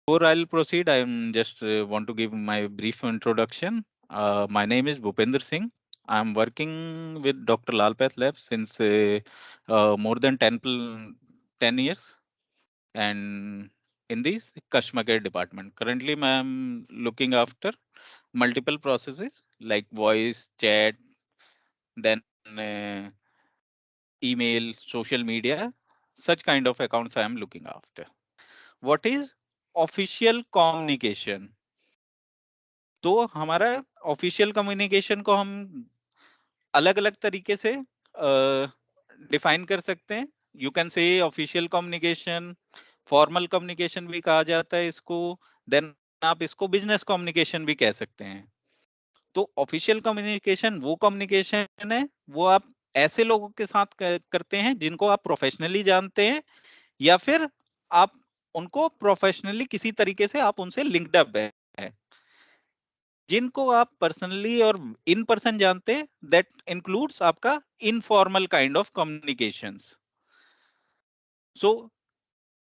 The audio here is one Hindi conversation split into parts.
Before I'll proceed, I just want to give my brief introduction. My name is Bhupender Singh. I'm working with Dr. Lalpath Labs since more than 10 years, and in this customer care department. Currently, I'm looking after multiple processes like voice, chat, then email, social media, such kind of accounts I am looking after. What is official communication? तो हमारा ऑफिशियल कम्युनिकेशन को हम अलग अलग तरीके से डिफाइन कर सकते हैं. You can say official communication, formal communication भी कहा जाता है इसको, देन आप इसको बिजनेस कम्युनिकेशन भी कह सकते हैं. तो ऑफिशियल कम्युनिकेशन वो कम्युनिकेशन है, वो आप ऐसे लोगों के साथ करते हैं जिनको आप प्रोफेशनली जानते हैं, या फिर आप उनको प्रोफेशनली किसी तरीके से आप उनसे लिंक्ड अप है. जिनको आप पर्सनली और इन पर्सन जानते हैं, दैट इंक्लूड्स आपका informal kind of communications. So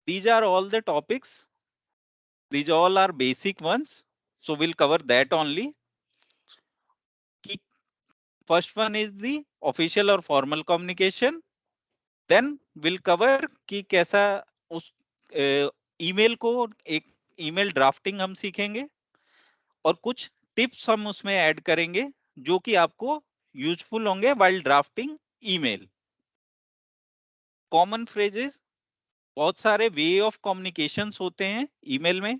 these are all the topics, these all are basic ones, so we'll cover that only. कि first one is the official or formal communication, then we'll cover कि कैसा उस ईमेल को, एक ईमेल ड्राफ्टिंग हम सीखेंगे, और कुछ टिप्स हम उसमें ऐड करेंगे जो कि आपको यूजफुल होंगे while drafting email. Common phrases, बहुत सारे वे ऑफ कम्युनिकेशंस होते हैं ईमेल में,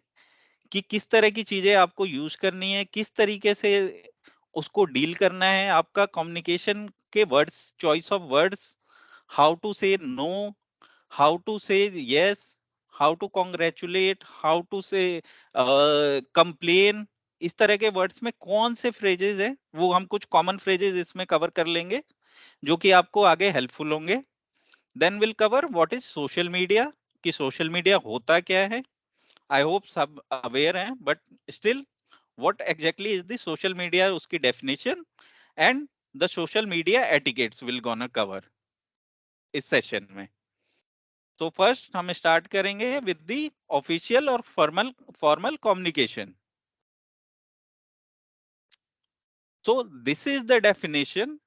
कि किस तरह की चीजें आपको यूज करनी है, किस तरीके से उसको डील करना है. आपका कम्युनिकेशन के words, choice of words, how to say no, how to say yes, how to congratulate, how to say complain, इस तरह के वर्ड्स में कौन से फ्रेजेस हैं, वो हम कुछ कॉमन फ्रेजेस इसमें कवर कर लेंगे जो कि आपको आगे हेल्पफुल होंगे. Then will cover what is social media, कि सोशल मीडिया होता क्या है. आई होप सब अवेयर हैं, but still what exactly is the social media, उसकी definition and the social media etiquettes will gonna cover इस सेशन में. तो फर्स्ट हम स्टार्ट करेंगे विद द ऑफिशियल और formal communication. So this is the definition.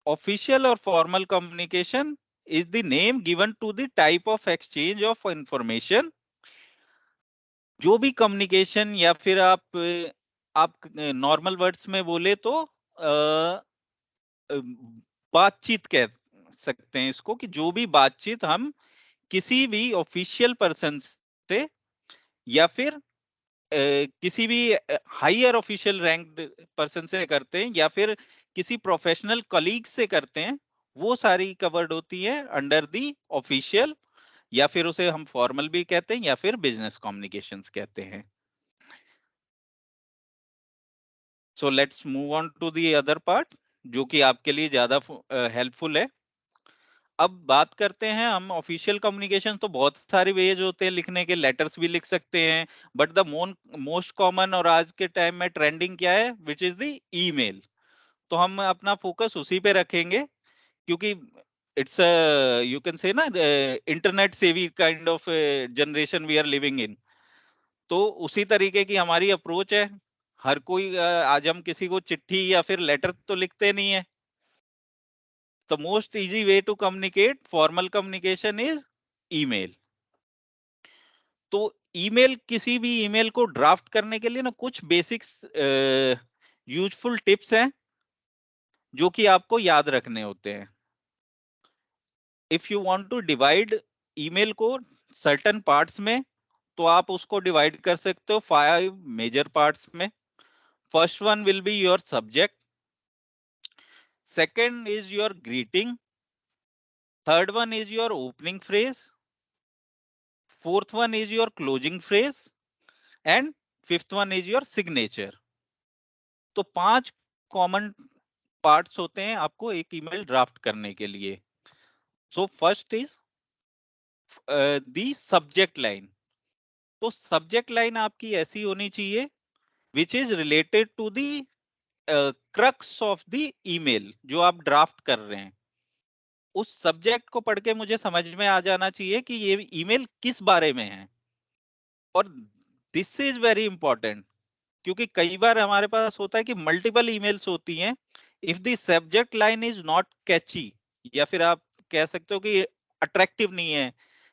Official और formal communication is the name given to the type of exchange of information. जो भी कम्युनिकेशन, या फिर आप नॉर्मल वर्ड्स में बोले तो बातचीत कह सकते हैं इसको, कि जो भी बातचीत हम किसी भी ऑफिशियल पर्सन से, या फिर किसी भी हायर ऑफिशियल रैंक्ड पर्सन से करते हैं, या फिर किसी प्रोफेशनल कलीग से करते हैं, वो सारी कवर्ड होती है अंडर दी ऑफिशियल, या फिर उसे हम फॉर्मल भी कहते हैं, या फिर बिजनेस कम्युनिकेशंस कहते हैं. So let's move on to the other part, जो कि आपके लिए ज्यादा हेल्पफुल है. अब बात करते हैं हम ऑफिशियल कम्युनिकेशन. तो बहुत सारे वेज होते हैं लिखने के, लेटर्स भी लिख सकते हैं, बट द मोस्ट कॉमन और आज के टाइम में ट्रेंडिंग क्या है, विच इज द ईमेल. तो हम अपना फोकस उसी पे रखेंगे, क्योंकि इट्स यू कैन से ना internet savvy kind of generation we are living in. तो उसी तरीके की हमारी अप्रोच है. हर कोई आज हम किसी को चिट्ठी या फिर लेटर तो लिखते नहीं है. The most easy way to communicate formal communication is email. तो ईमेल, किसी भी ईमेल को ड्राफ्ट करने के लिए ना कुछ बेसिक्स यूजफुल टिप्स हैं जो कि आपको याद रखने होते हैं. If you want to divide email को सर्टेन पार्ट्स में, तो आप उसको डिवाइड कर सकते हो 5 मेजर पार्ट्स में. First one will be your subject, second is your greeting, third one is your opening phrase, fourth one is your closing phrase, and fifth one is your signature. तो 5 कॉमन पार्ट्स होते हैं आपको एक ईमेल ड्राफ्ट करने के लिए. So first is the subject line. तो सब्जेक्ट लाइन आपकी ऐसी होनी चाहिए which is related to the crux of the email जो आप ड्राफ्ट कर रहे हैं. उस सब्जेक्ट को पढ़ के मुझे समझ में आ जाना चाहिए कि ये ईमेल किस बारे में है. और दिस इज वेरी इंपॉर्टेंट, क्योंकि कई बार हमारे पास होता है कि मल्टीपल ईमेल्स होती हैं। If the subject line is not catchy, या फिर आप कह सकते हो कि अट्रैक्टिव नहीं है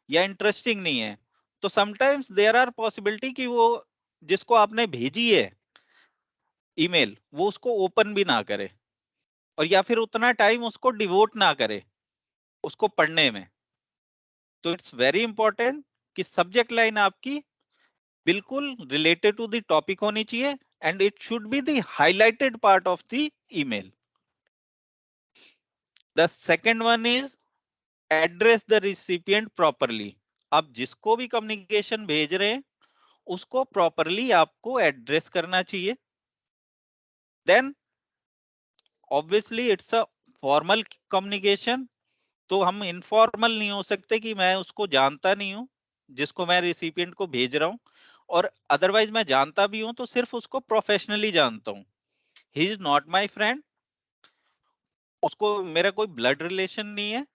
या इंटरेस्टिंग नहीं है, तो समटाइम्स देयर आर पॉसिबिलिटी कि वो जिसको आपने भेजी है ईमेल, वो उसको ओपन भी ना करे, और या फिर उतना टाइम उसको डिवोट ना करे उसको पढ़ने में। तो इट्स वेरी इंपॉर्टेंट कि सब्जेक्ट लाइन आपकी बिल्कुल रिलेटेड टू द टॉपिक होनी चाहिए, and it should be the highlighted part of the email. The second one is address the recipient properly. आप जिसको भी कम्युनिकेशन भेज रहे हैं उसको प्रॉपरली आपको एड्रेस करना चाहिए। Then obviously it's a formal communication, तो हम इनफॉर्मल नहीं हो सकते कि मैं उसको जानता नहीं हूं जिसको मैं रिसिपिएंट को भेज रहा हूं, और अदरवाइज मैं जानता भी हूं तो सिर्फ उसको प्रोफेशनली जानता हूं। He is not my friend, उसको मेरा कोई ब्लड रिलेशन नहीं है।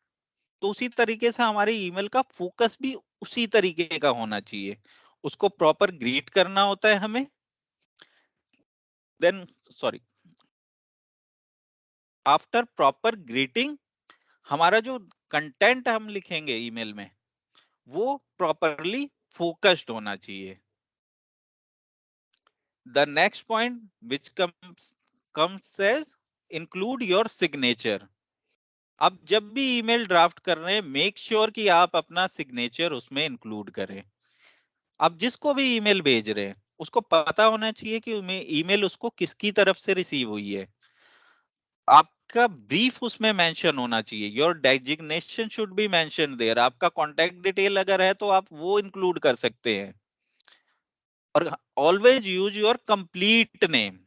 तो उसी तरीके से हमारी ईमेल का फोकस भी उसी तरीके का होना चाहिए। उसको प्रॉपर ग्रीट करना होता है हमें। Then sorry, after proper greeting हमारा जो कंटेंट हम लिखेंगे ईमेल में वो प्रॉपरली फोकस्ड होना चाहिए। The next point which comes as include your signature. आप जब भी ईमेल ड्राफ्ट कर रहे हैं मेक श्योर कि आप अपना सिग्नेचर उसमें इंक्लूड करें। आप जिसको भी ईमेल भेज रहे हैं उसको पता होना चाहिए कि ईमेल उसको किसकी तरफ से रिसीव हुई है। आपका ब्रीफ उसमें मेंशन होना चाहिए, your designation should be mention there. आपका कॉन्टैक्ट डिटेल अगर है तो आप वो इंक्लूड कर सकते हैं। और always use your complete name.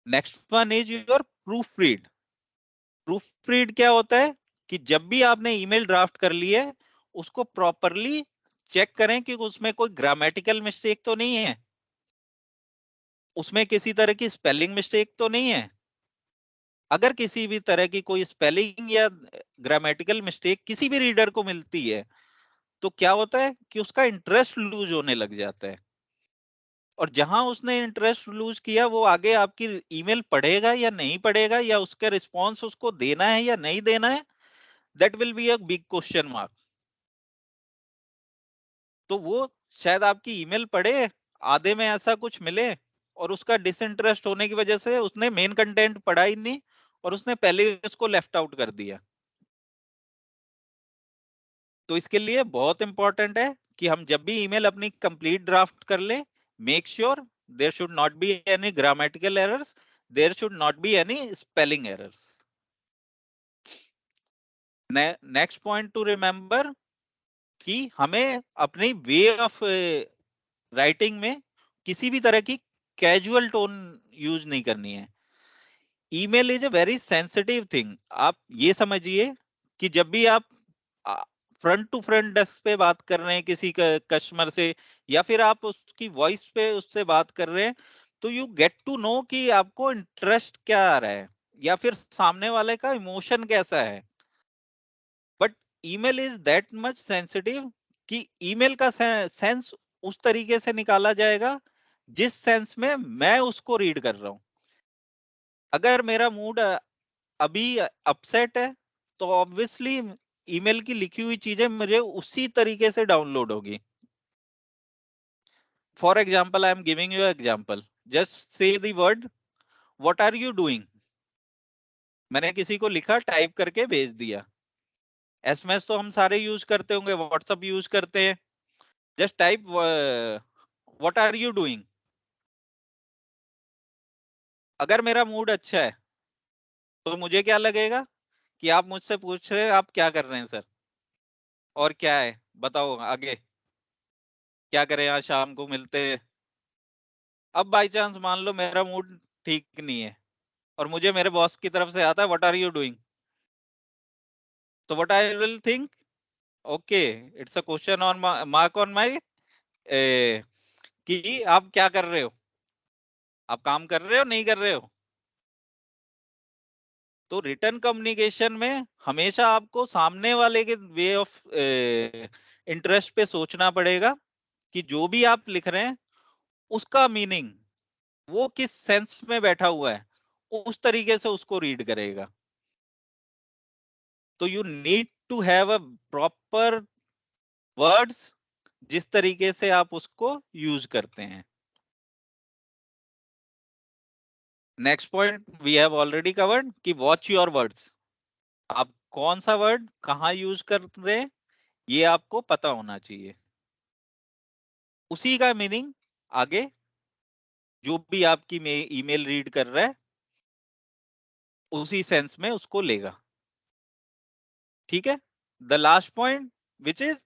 Next one is your proof read. Proof read क्या होता है कि जब भी आपने ईमेल ड्राफ्ट कर ली है उसको प्रॉपरली चेक करें कि उसमें कोई ग्रामेटिकल मिस्टेक तो नहीं है, उसमें किसी तरह की स्पेलिंग मिस्टेक तो नहीं है। अगर किसी भी तरह की कोई स्पेलिंग या ग्रामेटिकल मिस्टेक किसी भी रीडर को मिलती है तो क्या होता है कि उसका इंटरेस्ट लूज होने लग जाता है, और जहां उसने इंटरेस्ट लूज किया वो आगे आपकी ईमेल पढ़ेगा या नहीं पढ़ेगा, या उसका रिस्पॉन्स उसको देना है या नहीं देना है, that will be a big question mark. तो वो शायद आपकी ईमेल पढ़े, आधे में ऐसा कुछ मिले, और उसका डिसइंटरेस्ट होने की वजह से उसने मेन कंटेंट पढ़ा ही नहीं और उसने पहले ही उसको लेफ्ट आउट कर दिया। तो इसके लिए बहुत इंपॉर्टेंट है कि हम जब भी ईमेल अपनी कंप्लीट ड्राफ्ट कर ले, make sure there should not be any grammatical errors, there should not be any spelling errors. Next point to remember कि हमें अपनी वे ऑफ राइटिंग में किसी भी तरह की कैजुअल टोन यूज नहीं करनी है। Email is a very sensitive thing. आप ये समझिए कि जब भी आप फ्रंट टू फ्रंट डेस्क पे बात कर रहे हैं किसी कस्टमर से, या फिर आप उसकी वॉइस पे उससे बात कर रहे हैं, तो यू गेट टू नो कि आपको इंटरेस्ट क्या आ रहा है या फिर सामने वाले का इमोशन कैसा है। But email is that much sensitive कि ईमेल का सेंस उस तरीके से निकाला जाएगा जिस सेंस में मैं उसको रीड कर रहा हूं। अगर मेरा मूड अभी अपसेट है तो ऑब्वियसली ईमेल की लिखी हुई चीजें मुझे उसी तरीके से डाउनलोड होगी। For example I am giving you example, just say the word what are you doing. मैंने किसी को लिखा, टाइप करके भेज दिया। एसएमएस तो हम सारे यूज करते होंगे, व्हाट्सएप यूज करते हैं। Just type what are you doing. अगर मेरा मूड अच्छा है तो मुझे क्या लगेगा कि आप मुझसे पूछ रहे हैं आप क्या कर रहे हैं सर, और क्या है बताओ आगे, क्या करें आज शाम को मिलते हैं। अब बाई चांस मान लो मेरा मूड ठीक नहीं है और मुझे मेरे बॉस की तरफ से आता है व्हाट आर यू डूइंग, तो what I will think, okay it's a question on mark on my कि आप क्या कर रहे हो, आप काम कर रहे हो नहीं कर रहे हो। तो रिटर्न कम्युनिकेशन में हमेशा आपको सामने वाले के वे ऑफ इंटरेस्ट पे सोचना पड़ेगा कि जो भी आप लिख रहे हैं उसका मीनिंग वो किस सेंस में बैठा हुआ है, उस तरीके से उसको रीड करेगा। तो you need to have a proper words जिस तरीके से आप उसको यूज करते हैं। Next point we have already covered कि वॉच योर वर्ड्स। आप कौन सा वर्ड कहाँ यूज कर रहे हैं ये आपको पता होना चाहिए। उसी का मीनिंग आगे जो भी आपकी ईमेल रीड कर रहा है उसी सेंस में उसको लेगा। ठीक है। The last point which is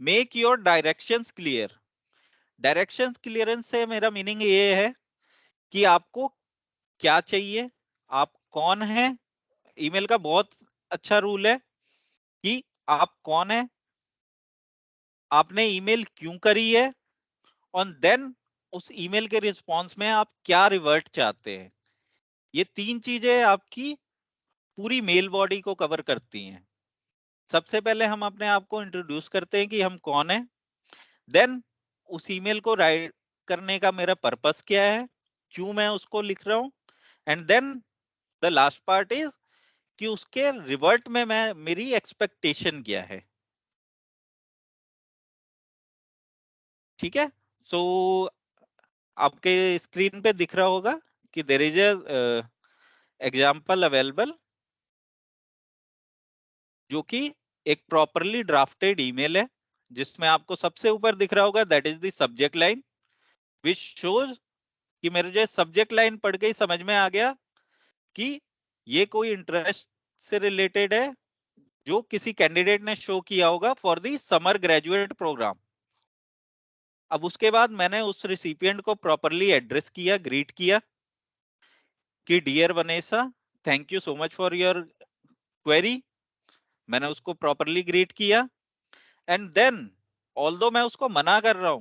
make your directions clear. Directions clearance से मेरा मीनिंग ये है कि आपको क्या चाहिए, आप कौन है। ईमेल का बहुत अच्छा रूल है कि आप कौन है, आपने ईमेल क्यों करी है, और देन उस ईमेल के रिस्पॉन्स में आप क्या रिवर्ट चाहते हैं। ये तीन चीजें आपकी पूरी मेल बॉडी को कवर करती हैं। सबसे पहले हम अपने आप को इंट्रोड्यूस करते हैं कि हम कौन है, देन उस ईमेल को राइट करने का मेरा पर्पस क्या है, क्यों मैं उसको लिख रहा हूं, and then the last part is कि उसके रिवर्ट में मैं मेरी एक्सपेक्टेशन क्या है। ठीक है। सो आपके स्क्रीन पे दिख रहा होगा कि देर इज एग्जाम्पल अवेलेबल जो कि एक प्रॉपरली ड्राफ्टेड ईमेल है, जिसमें आपको सबसे ऊपर दिख रहा होगा that is the subject line which shows कि मेरे जो सब्जेक्ट लाइन पढ़ के ही समझ में आ गया कि ये कोई इंटरेस्ट से रिलेटेड है जो किसी कैंडिडेट ने शो किया होगा for the summer graduate program. अब उसके बाद मैंने उस रिसिपिएंट को प्रॉपरली एड्रेस किया, ग्रीट किया कि dear Vanessa, thank you so much for your query. मैंने उसको प्रॉपरली ग्रीट किया एंड देन ऑल्दो मैं उसको मना कर रहा हूं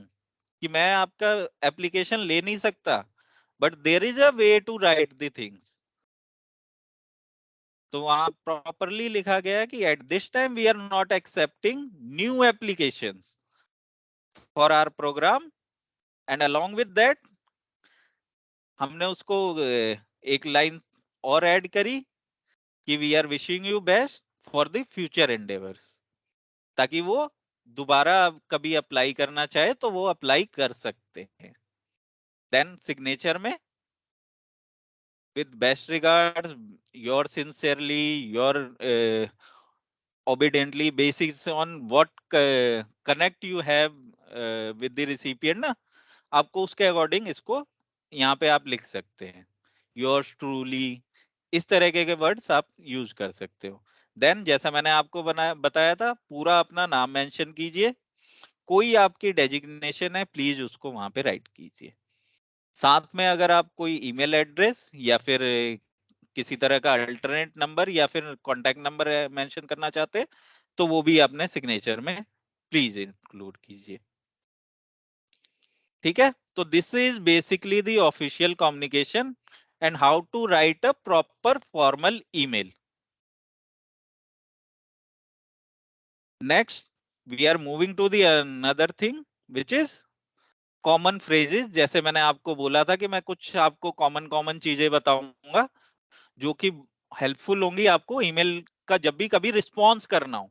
कि मैं आपका एप्लीकेशन ले नहीं सकता, but there is a way to write the things. तो वहां प्रॉपरली लिखा गया है कि at this time we are not accepting new applications for our program, and along with that हमने उसको एक लाइन और ऐड करी कि we are wishing you best for the future endeavours, ताकि वो दोबारा कभी अप्लाई करना चाहे तो वो अप्लाई कर सकते हैं। देन सिग्नेचर में with best regards, your sincerely, your obediently, basis on what connect you have with the recipient ना, आपको उसके अकॉर्डिंग इसको यहाँ पे आप लिख सकते हैं। योर्स ट्रूली, इस तरह के वर्ड्स आप यूज कर सकते हो। देन जैसा मैंने आपको बताया था, पूरा अपना नाम मेंशन कीजिए, कोई आपकी डेजिग्नेशन है प्लीज उसको वहां पे राइट कीजिए। साथ में अगर आप कोई ईमेल एड्रेस या फिर किसी तरह का अल्टरनेट नंबर या फिर कॉन्टैक्ट नंबर मेंशन करना चाहते हैं तो वो भी अपने सिग्नेचर में प्लीज इंक्लूड कीजिए। ठीक है। तो this is basically the official communication and how to write a proper formal email. Next we are moving to the another thing which is common phrases. जैसे मैंने आपको बोला था कि मैं कुछ आपको कॉमन कॉमन चीजें बताऊंगा जो कि हेल्पफुल होंगी आपको ईमेल का जब भी कभी रिस्पॉन्स करना हो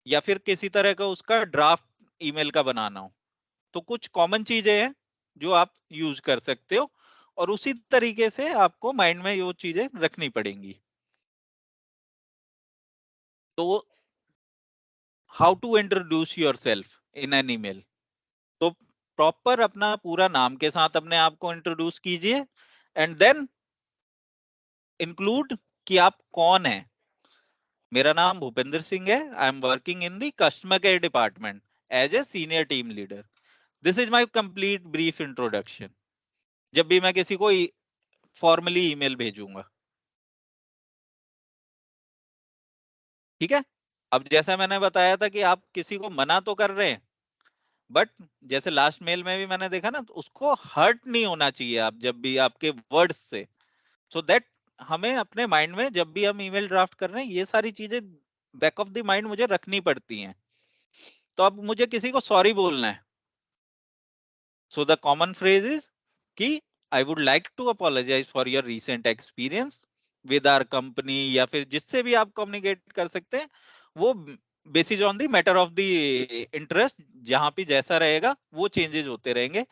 या फिर किसी तरह का उसका ड्राफ्ट ईमेल का बनाना हो। तो कुछ कॉमन चीजें हैं जो आप यूज कर सकते हो और उसी तरीके से आपको माइंड में वो चीजें रखनी पड़ेंगी। तो how to introduce yourself in an email. तो प्रॉपर अपना पूरा नाम के साथ अपने आप को इंट्रोड्यूस कीजिए एंड देन इंक्लूड कि आप कौन है। मेरा नाम भूपेंद्र सिंह है, I am working in the customer care department as a senior team leader. This is my complete brief introduction. जब भी मैं किसी को फॉर्मली ईमेल भेजूंगा। ठीक है। अब जैसा मैंने बताया था कि आप किसी को मना तो कर रहे हैं, बट जैसे लास्ट मेल में भी मैंने देखा ना, तो उसको हर्ट नहीं होना चाहिए आप जब भी आपके वर्ड्स से। सो दैट हमें अपने माइंड में जब भी हम ईमेल ड्राफ्ट कर रहे हैं ये सारी चीजें बैक ऑफ द माइंड मुझे रखनी पड़ती हैं। तो अब मुझे किसी को सॉरी बोलना है, so the common phrase is कि I would like to apologise for your recent experience with our company, या फिर जिससे भी आप कम्युनिकेट कर सकते हैं, वो basis on the matter of the interest, जहां पे जैसा रहेगा वो चेंजेस होते रहेंगे।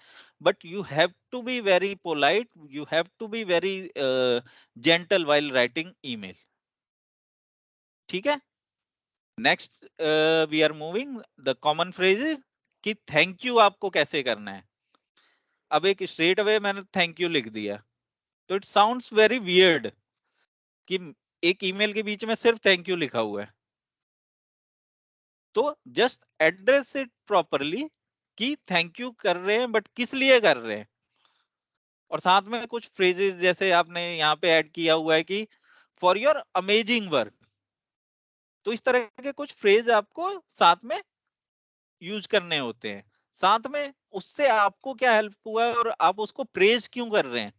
But you have to be very polite, you have to be very gentle while writing email. ठीक है। Next we are moving the common phrases कि थैंक यू आपको कैसे करना है। अब एक स्ट्रेट अवे मैंने थैंक यू लिख दिया, तो इट साउंड्स वेरी वियर्ड कि एक ईमेल के बीच में सिर्फ थैंक यू लिखा हुआ है। तो जस्ट एड्रेस इट प्रॉपरली कि थैंक यू कर रहे हैं, बट किस लिए कर रहे हैं। और साथ में कुछ फ्रेजेस जैसे आपने यहाँ पे ऐड किया हुआ है कि फॉर योर अमेजिंग वर्क, तो इस तरह के कुछ फ्रेज आपको साथ में यूज करने होते हैं। साथ में उससे आपको क्या हेल्प हुआ है और आप उसको प्रेज क्यों कर रहे हैं,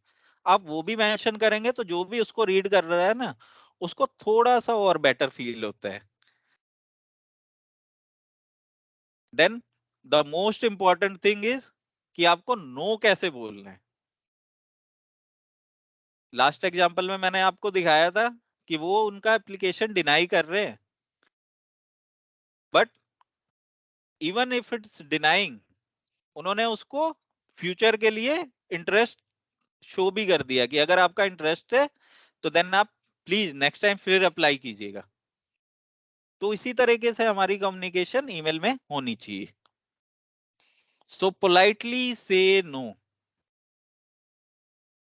आप वो भी मेंशन करेंगे, तो जो भी उसको रीड कर रहा है ना, उसको थोड़ा सा और बेटर फील होता है। Then the most important thing is कि आपको नो कैसे बोलना है। लास्ट एग्जांपल में मैंने आपको दिखाया था कि वो उनका एप्लीकेशन डिनाई कर रहे हैं, but even if it's denying, उन्होंने उसको फ्यूचर के लिए इंटरेस्ट शो भी कर दिया कि अगर आपका इंटरेस्ट है तो देन आप प्लीज नेक्स्ट टाइम फिर अप्लाई कीजिएगा। तो इसी तरीके से हमारी कम्युनिकेशन ईमेल में होनी चाहिए। सो पोलाइटली से no,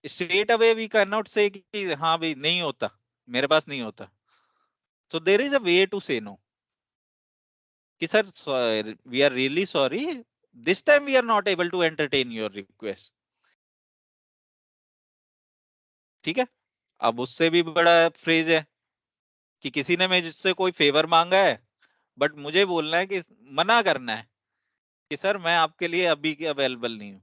straight away we can not say कि हाँ भाई नहीं होता, मेरे पास नहीं होता। तो there is a way to say no कि sir we are really sorry, this time we are not able to entertain your request. ठीक है। अब उससे भी बड़ा फ्रेज है कि किसी ने मुझसे कोई फेवर मांगा है, बट मुझे बोलना है कि मना करना है कि सर मैं आपके लिए अभी के अवेलेबल नहीं हूं।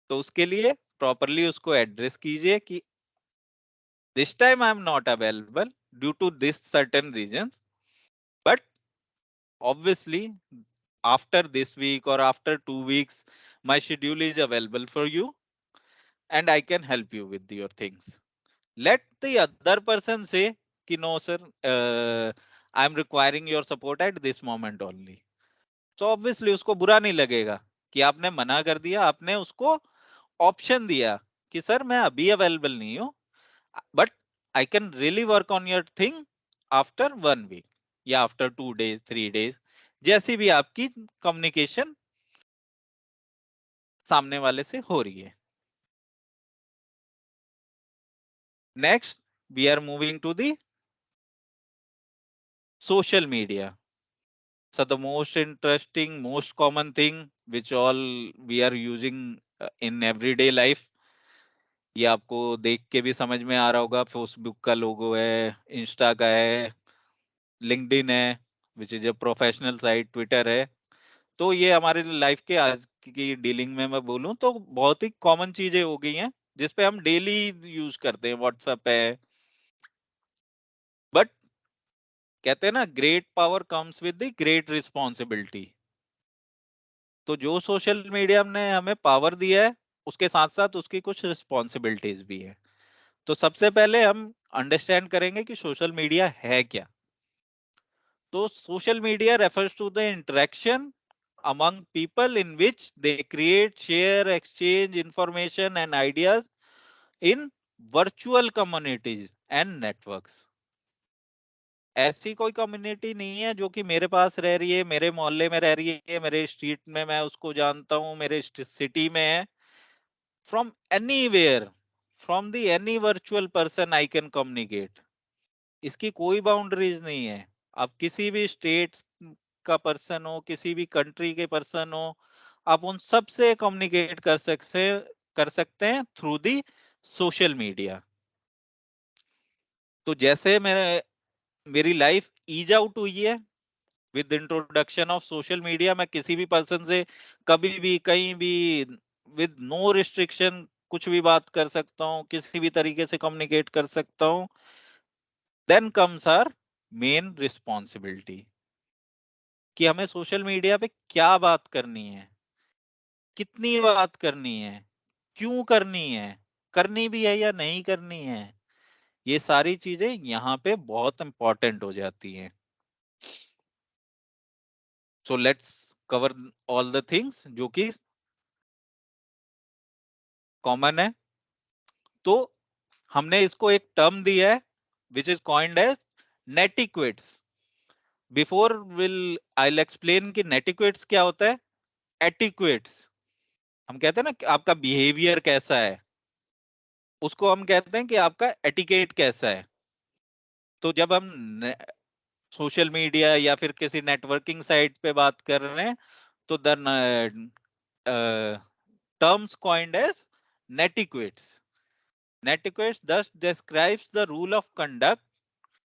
तो उसके लिए प्रॉपरली उसको एड्रेस कीजिए कि this time I am not available due to this certain reason, but obviously after this week और after 2 weeks my schedule is available for you and I can help you with your things. Let the other person say कि no sir, I am requiring your support at this moment only. तो ऑब्वियसली उसको बुरा नहीं लगेगा कि आपने मना कर दिया, आपने उसको ऑप्शन दिया कि सर मैं अभी अवेलेबल नहीं हूं, but I can really work on your thing after 1 week या आफ्टर 2 days 3 days, जैसी भी आपकी कम्युनिकेशन सामने वाले से हो रही है। Next we are moving to the social media. So the most interesting, most common thing which all we are using in everyday life, ये आपको देख के भी समझ में आ रहा होगा, फेसबुक का लोगो है, इंस्टा का है, लिंक्डइन है which is a professional site, Twitter है। तो ये हमारे लाइफ के आज की डीलिंग में मैं बोलूं तो बहुत ही कॉमन चीजें हो गई हैं जिसपे हम डेली यूज करते हैं। व्हाट्सएप है, बट कहते हैं ना great power comes with the great responsibility. तो जो सोशल मीडिया ने हमें पावर दिया है, उसके साथ साथ उसकी कुछ रिस्पॉन्सिबिलिटीज भी है। तो सबसे पहले हम अंडरस्टैंड करेंगे कि सोशल मीडिया है क्या। तो social media refers to the interaction among people in which they create, share, exchange information and ideas in virtual communities and networks। ऐसी कोई कम्युनिटी नहीं है जो कि मेरे पास रह रही है, मेरे मोहल्ले में रह रही है, मेरे स्ट्रीट में मैं उसको जानता हूँ, मेरे सिटी में है। From anywhere, from the any virtual person I can communicate. इसकी कोई बाउंड्रीज नहीं है। आप किसी भी स्टेट का पर्सन हो, किसी भी कंट्री के पर्सन हो, आप उन सब से कम्युनिकेट कर सकते हैं थ्रू दी सोशल मीडिया। तो जैसे मेरी लाइफ ईज आउट हुई है with introduction of social media, मैं किसी भी पर्सन से कभी भी कहीं भी विद नो रिस्ट्रिक्शन कुछ भी बात कर सकता हूँ, किसी भी तरीके से कम्युनिकेट कर सकता हूँ। Then comes our main responsibility कि हमें सोशल मीडिया पे क्या बात करनी है, कितनी बात करनी है, क्यों करनी है, करनी भी है या नहीं करनी है। ये सारी चीजें यहाँ पे बहुत इंपॉर्टेंट हो जाती हैं। So let's cover all the things जो कि कॉमन है। तो हमने इसको एक टर्म दिया है which is coined as netiquettes. Before will I explain कि नेटिक्वेट्स क्या होता है। एटिक्वेट्स हम कहते हैं ना कि आपका बिहेवियर कैसा है, उसको हम कहते हैं कि आपका एटिकेट कैसा है। तो जब हम सोशल मीडिया या फिर किसी नेटवर्किंग साइट पे बात कर रहे हैं तो the terms coined as netiquettes. Netiquettes thus describes the rule of conduct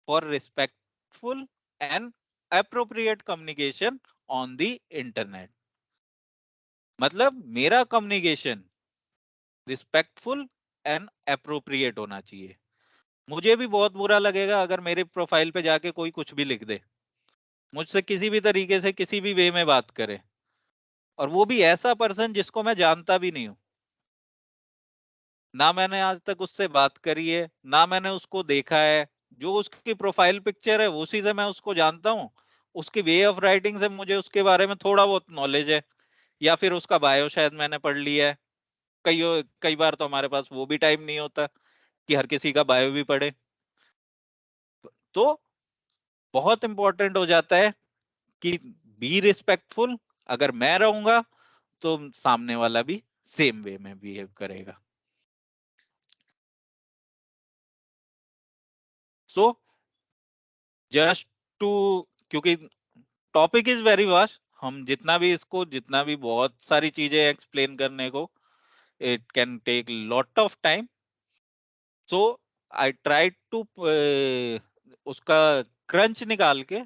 for respectful and appropriate communication on the internet. मतलब मेरा कम्युनिकेशन रिस्पेक्टफुल एंड अप्रोप्रिएट होना चाहिए। मुझे भी बहुत बुरा लगेगा अगर मेरे प्रोफाइल पे जाके कोई कुछ भी लिख दे, मुझसे किसी भी तरीके से किसी भी वे में बात करे, और वो भी ऐसा पर्सन जिसको मैं जानता भी नहीं हूं, ना मैंने आज तक उससे बात करी है, ना मैंने उसको देखा है। जो उसकी प्रोफाइल पिक्चर है उसी से मैं उसको जानता हूँ, उसकी वे ऑफ राइटिंग से मुझे उसके बारे में थोड़ा बहुत नॉलेज है, या फिर उसका बायो शायद मैंने पढ़ लिया है। कई कई बार तो हमारे पास वो भी टाइम नहीं होता कि हर किसी का बायो भी पढ़े। तो बहुत इंपॉर्टेंट हो जाता है कि बी रिस्पेक्टफुल। अगर मैं रहूंगा तो सामने वाला भी सेम वे में बिहेव करेगा। सो जस्ट टू, क्योंकि टॉपिक इज वेरी वास्ट, हम जितना भी इसको, जितना भी बहुत सारी चीजें एक्सप्लेन करने को, it can take lot of time. So I try to उसका क्रंच निकाल के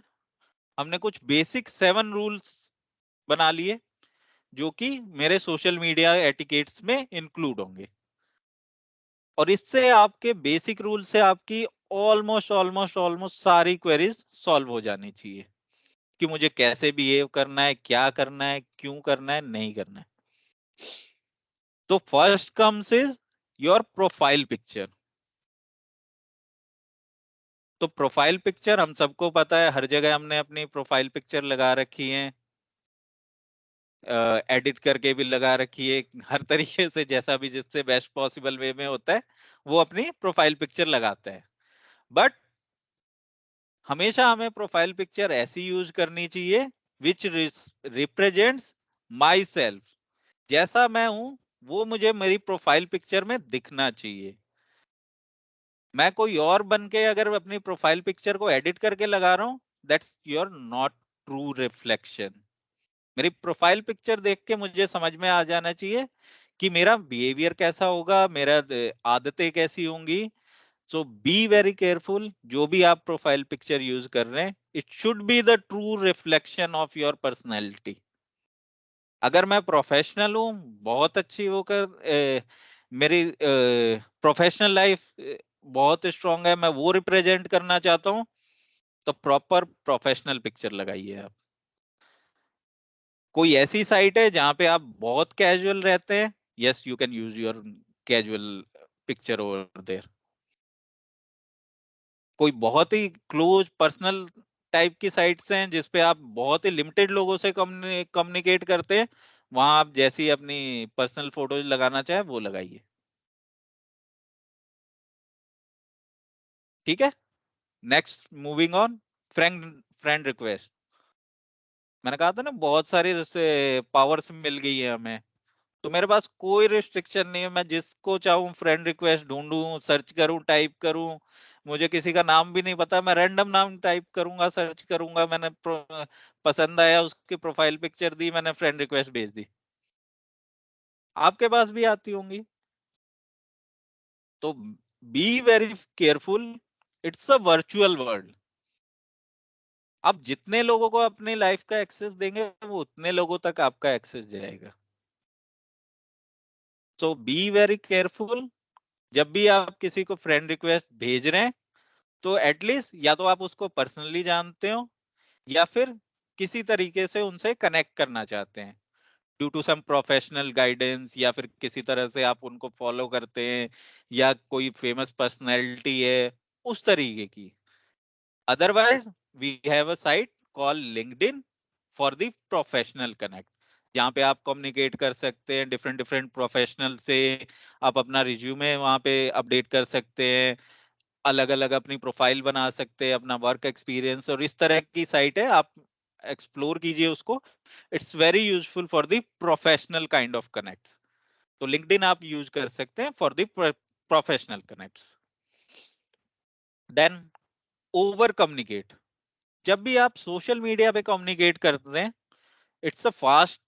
हमने कुछ बेसिक 7 रूल्स बना लिए जो कि मेरे सोशल मीडिया एटिकेट्स में इंक्लूड होंगे। और इससे आपके बेसिक रूल से आपकी ऑलमोस्ट ऑलमोस्ट ऑलमोस्ट सारी क्वेरीज सॉल्व हो जानी चाहिए कि मुझे कैसे बिहेव करना है, क्या करना है, क्यों करना है, नहीं करना है। तो first comes is your profile picture. तो प्रोफाइल पिक्चर हम सबको पता है, हर जगह हमने अपनी प्रोफाइल पिक्चर लगा रखी है, एडिट करके भी लगा रखी है, हर तरीके से जैसा भी जिससे बेस्ट पॉसिबल वे में होता है वो अपनी प्रोफाइल पिक्चर लगाता है। बट हमेशा हमें प्रोफाइल पिक्चर ऐसी यूज करनी चाहिए विच रिप्रेजेंट्स माई सेल्फ। जैसा मैं हूं वो मुझे मेरी प्रोफाइल पिक्चर में दिखना चाहिए। मैं कोई और बन के अगर अपनी प्रोफाइल पिक्चर को एडिट करके लगा रहा हूं, that's your not true reflection. मेरी प्रोफाइल पिक्चर देख के मुझे समझ में आ जाना चाहिए कि मेरा बिहेवियर कैसा होगा, मेरा आदतें कैसी होंगी। सो बी वेरी केयरफुल, जो भी आप प्रोफाइल पिक्चर यूज कर रहे हैं, it should be the true reflection of your personality. अगर मैं प्रोफेशनल हूँ, बहुत अच्छी होकर मेरी प्रोफेशनल लाइफ बहुत स्ट्रांग है, मैं वो रिप्रेजेंट करना चाहता हूँ, तो प्रॉपर प्रोफेशनल पिक्चर लगाइए आप। कोई ऐसी साइट है जहां पे आप बहुत कैजुअल रहते हैं, yes you can use your casual picture over there. कोई बहुत ही क्लोज पर्सनल टाइप की साइट्स हैं जिसपे आप बहुत ही लिमिटेड लोगों से कम्युनिकेट करते हैं, वहां आप जैसी अपनी पर्सनल फोटोज लगाना चाहे वो लगाइए। ठीक है, next moving on. Friend friend request, मैंने कहा था ना बहुत सारी पावर्स मिल गई है हमें। तो मेरे पास कोई रिस्ट्रिक्शन नहीं है, मैं जिसको चाहूँ फ्रेंड रिक्वेस्ट ढूंढूं, सर्च करूं, टाइप करूं। मुझे किसी का नाम भी नहीं पता, मैं रैंडम नाम टाइप करूंगा, सर्च करूंगा, मैंने पसंद आया, उसकी प्रोफाइल पिक्चर दी, मैंने फ्रेंड रिक्वेस्ट भेज दी। आपके पास भी आती होंगी। तो be very careful, it's a virtual world. आप जितने लोगों को अपनी लाइफ का एक्सेस देंगे वो उतने लोगों तक आपका एक्सेस जाएगा। सो बी वेरी केयरफुल, जब भी आप किसी को फ्रेंड रिक्वेस्ट भेज रहे हैं तो एटलीस्ट या तो आप उसको पर्सनली जानते हो या फिर किसी तरीके से उनसे कनेक्ट करना चाहते हैं due to some professional guidance, या फिर किसी तरह से आप उनको फॉलो करते हैं, या कोई फेमस पर्सनैलिटी है उस तरीके की। Otherwise we have a site call LinkedIn for the professional connect, जहाँ पे आप कम्युनिकेट कर सकते हैं डिफरेंट डिफरेंट प्रोफेशनल से। आप अपना रिज्यूमे वहाँ पे अपडेट कर सकते हैं, अलग अलग अपनी प्रोफाइल बना सकते हैं, अपना वर्क एक्सपीरियंस, और इस तरह की साइट है, आप एक्सप्लोर कीजिए उसको। It's very useful for the professional kind of connects. तो लिंक्डइन आप यूज कर सकते हैं for the professional connects. Then over communicate. जब भी आप सोशल मीडिया पे कम्युनिकेट करते हैं, it's a fast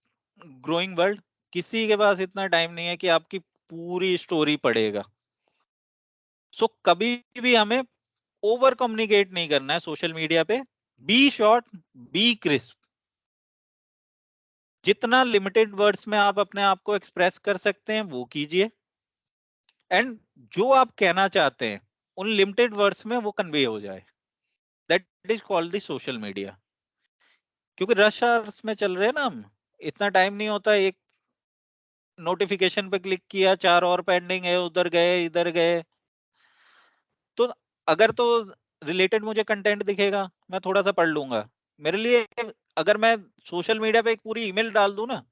growing world. किसी के पास इतना टाइम नहीं है कि आपकी पूरी स्टोरी पढ़ेगा। सो कभी भी हमें ओवर कम्युनिकेट नहीं करना है सोशल मीडिया पे। Be short, be crisp. जितना लिमिटेड वर्ड्स में आप अपने आप को एक्सप्रेस कर सकते हैं वो कीजिए, एंड जो आप कहना चाहते हैं उन लिमिटेड वर्ड्स में वो कन्वे हो जाए। That is called the social media. क्योंकि रश आवर्स में चल रहे हैं ना हम, इतना टाइम नहीं होता। एक नोटिफिकेशन पे क्लिक किया, चार और पेंडिंग है, उधर गए इधर गए। तो अगर तो रिलेटेड मुझे कंटेंट दिखेगा, मैं थोड़ा सा पढ़ लूंगा। मेरे लिए अगर मैं सोशल मीडिया पे एक पूरी ईमेल डाल दूं ना,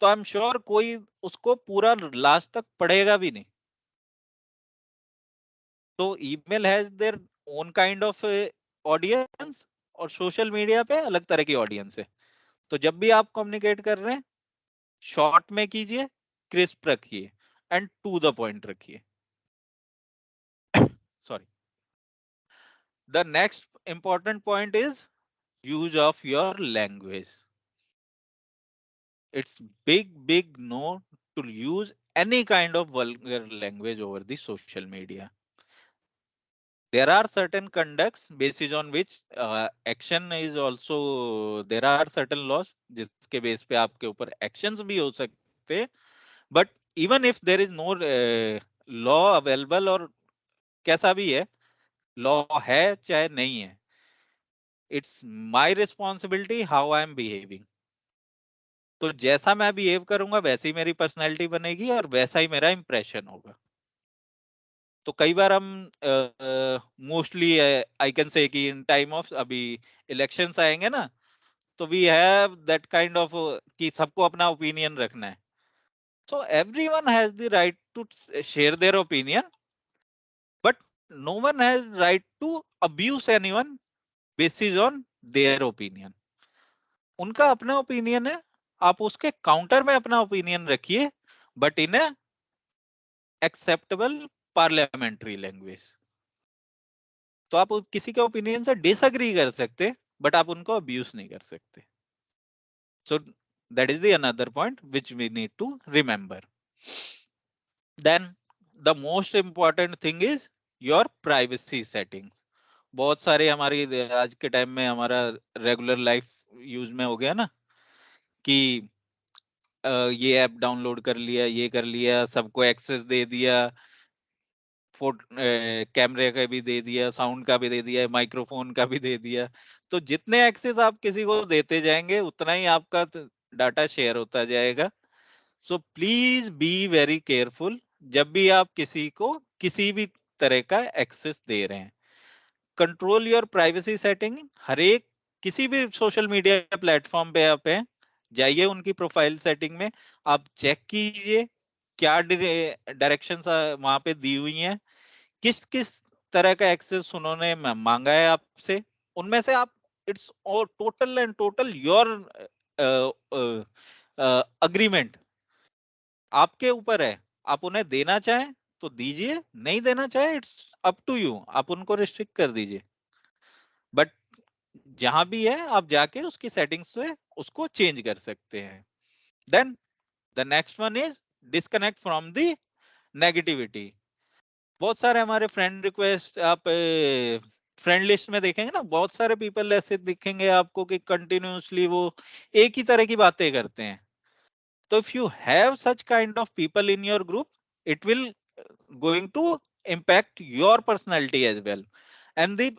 तो आई एम श्योर कोई उसको पूरा लास्ट तक पढ़ेगा भी नहीं। तो email has their own kind of audience, और सोशल मीडिया पे अलग तरह की ऑडियंस है। तो जब भी आप कम्युनिकेट कर रहे हैं, शॉर्ट में कीजिए, क्रिस्प रखिए, एंड टू द पॉइंट रखिए। Sorry. The next important point is use of your language. It's big no to use any kind of vulgar language over the social media. There are certain conducts basis on which action is also, there are certain laws जिसके बेस पे आपके ऊपर actions भी हो सकते हैं। But even if there is no law available, और कैसा भी है, law है चाहे नहीं है, it's my responsibility how I am behaving. तो जैसा मैं बिहेव करूंगा वैसी मेरी पर्सनैलिटी बनेगी और वैसा ही मेरा इंप्रेशन होगा। तो कई बार हम मोस्टली आई कैन से कि इन टाइम ऑफ अभी इलेक्शंस आएंगे ना, तो we have that kind of कि सबको अपना ओपिनियन रखना है। So everyone has the right to share their opinion, but no one has right to abuse anyone basis on their opinion. उनका अपना ओपिनियन है, आप उसके काउंटर में अपना ओपिनियन रखिए, but in acceptable parliamentary language. तो आप किसी के ओपिनियन से डिसएग्री कर सकते, बट आप उनको अब्यूज नहीं कर सकते। So that is the another point which we need to remember. Then the most important thing is your privacy settings. बहुत सारे हमारी आज के टाइम में हमारा रेगुलर लाइफ यूज में हो गया ना, कि ये ऐप डाउनलोड कर लिया, ये कर लिया, सबको एक्सेस दे दिया, फोटो कैमरे का भी दे दिया, साउंड का भी दे दिया, माइक्रोफोन का भी दे दिया। तो जितने एक्सेस आप किसी को देते जाएंगे उतना ही आपका डाटा शेयर होता जाएगा। So please be very careful जब भी आप किसी को किसी भी तरह का एक्सेस दे रहे हैं। Control your privacy setting. हर एक किसी भी सोशल मीडिया प्लेटफॉर्म पे आप हैं, जाइए उनकी प्रोफाइल सेटिंग में, आप चेक कीजिए क्या डायरेक्शंस वहां पे दी हुई हैं, किस किस तरह का एक्सेस उन्होंने मांगा है आपसे। उनमें से आप, it's total and total your agreement, आपके ऊपर है। आप उन्हें देना चाहें तो दीजिए, नहीं देना चाहे इट्स अप टू यू, आप उनको रिस्ट्रिक्ट कर दीजिए। बट जहां भी है आप जाके उसकी सेटिंग्स से उसको चेंज कर सकते हैं। Then the next one is disconnect from the negativity. बहुत सारे हमारे फ्रेंड रिक्वेस्ट आप फ्रेंड लिस्ट में देखेंगे ना, बहुत सारे पीपल ऐसे दिखेंगे आपको कि कंटिन्यूअसली वो एक ही तरह की बातें करते हैं। तो if you have such kind of people in your group, it will going to impact your personality as well, and the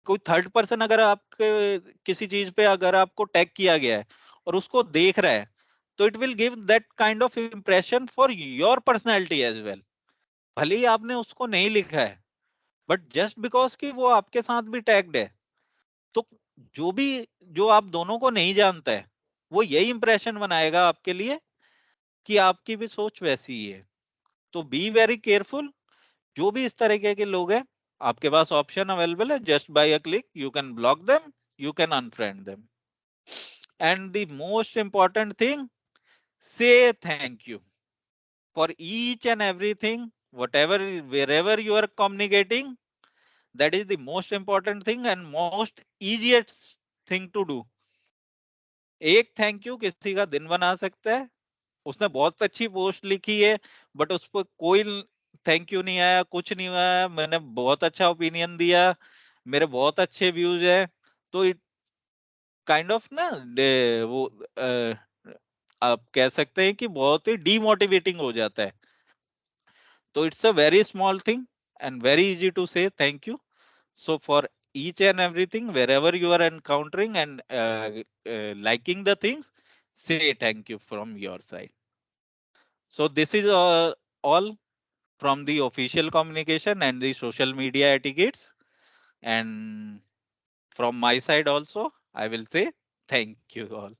कोई थर्ड पर्सन अगर आपके किसी चीज पे अगर आपको टैग किया गया है और उसको देख रहा है, तो it will give that kind of impression for your personality as well. भले ही आपने उसको नहीं लिखा है, बट जस्ट बिकॉज कि वो आपके साथ भी टैग्ड है, तो जो भी, जो आप दोनों को नहीं जानता है, वो यही इंप्रेशन बनाएगा आपके लिए कि आपकी भी सोच वैसी ही है। तो बी वेरी केयरफुल। जो भी इस तरीके के लोग हैं, आपके पास ऑप्शन अवेलेबल है, just by a click you can block them, you can unfriend them. And the most important thing, say thank you for each and everything, whatever wherever you are communicating. That is the most important thing and most easiest thing to do. एक थैंक यू किसी का दिन बना सकता है। उसने बहुत अच्छी पोस्ट लिखी है, बट उस पर कोई थैंक यू नहीं आया, कुछ नहीं आया, मैंने बहुत अच्छा ओपिनियन दिया, मेरे बहुत अच्छे व्यूज है, तो इट काइंड ऑफ ना वो आप कह सकते हैं कि बहुत ही डीमोटिवेटिंग हो जाता है। तो it's a very small thing and very easy to say thank you. So for each and everything, wherever you are encountering and liking the things, say thank you from your side. So this is all from the official communication and the social media etiquettes. And from my side also, I will say thank you all.